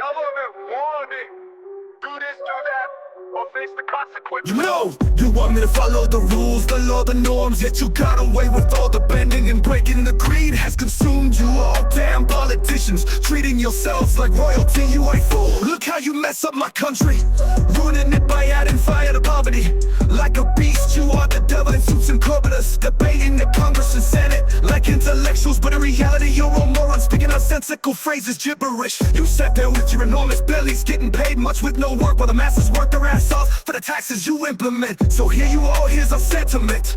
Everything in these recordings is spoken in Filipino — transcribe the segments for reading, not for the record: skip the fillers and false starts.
government warning. Do this, do that, or face the consequences. You know, you want me to follow the rules, the law, the norms, yet you got away with all the bending and breaking. The greed has consumed you all. Damn politicians, treating yourselves like royalty. You ain't fool. Look how you mess up my country, ruining it by adding fire to poverty. Like a beast, you are the devil in suits and corporates, debating the Congress and Senate like intellectuals, but in reality you're all morons speaking nonsensical phrases, gibberish. You sat there with your enormous bellies, getting paid much with no work, while the masses work their ass off for the taxes you implement. So here you are, here's our sentiment.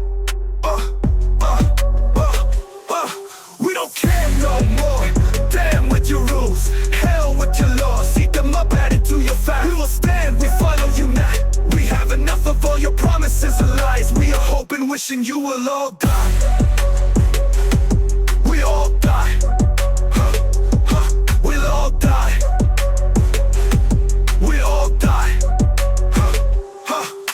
We don't care no more. Damn with your rules, hell with your laws. Eat them up, add it to your fat. We will stand, we follow you not. We have enough of all your promises and lies. We are hoping, wishing you will all die. We all die. We'll all die. We all die.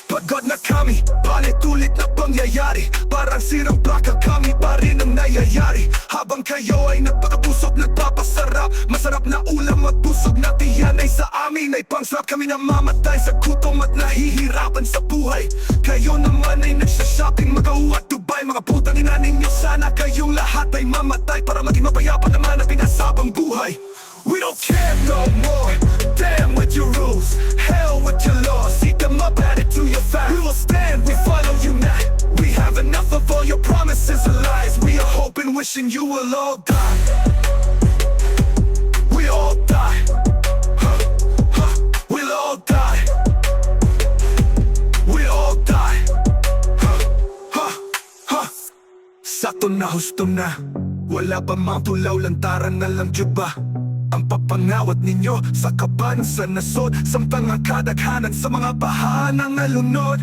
Pagod na kami, palit-ulit na pangyayari. Parang sirang plaka, kami pa rin ang nayayari. Habang kayo ay nagpakabusog, nagpapasarap. Masarap na ulam at busog na tiyan ay sa amin ay pangsarap. Kami namamatay sa gutom at nahihirapan sa buhay. Kayo naman ay nagsashopping, Macau at Dubai. Mga putang ina ninyo, sana kayong lahat ay mamatay para maging mapayapa naman ang pinasabang buhay. We don't care no more. Damn with your rules, hell with your laws. Eat them up, add it to your fat. We will stand, we follow you not. We have enough of all your promises and lies. We are hoping, wishing you will all die. We all die. We'll all die. We all die. Sakto na, husto na. Wala pa mang tulaw, lantaran na lang ba? Ang papangawat ninyo sa kaban sa nasod, sampang ang kadaghanan sa mga bahanang nalunod.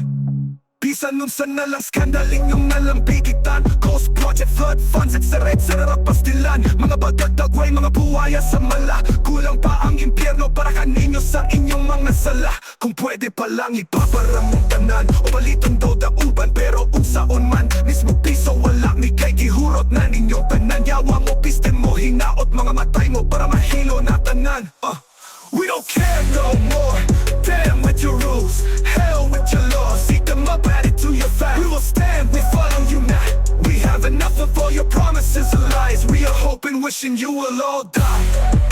Bisan nun sa nalang skandaling yung nalambigitan, Ghost Project, flood funds, etc. Pastilan, mga badagdagway, mga buwaya sa mala. Kulang pa ang impyerno para kaninyo sa inyong mga sala. Kung pwede palang ipaparamong tanan o baliton daw dauban, pero unsaon man mismo piso wala mi kay gihurot na ninyong tanan. Yawa mo, piste mo, hinaot mga matay mo para mahilo na tanan. We don't care no more. Damn with your rules, hell with your laws. Eat them up, add it to your fat. We will stand, we follow you not. We have enough of all your promises and lies. We are hoping, wishing you will all die.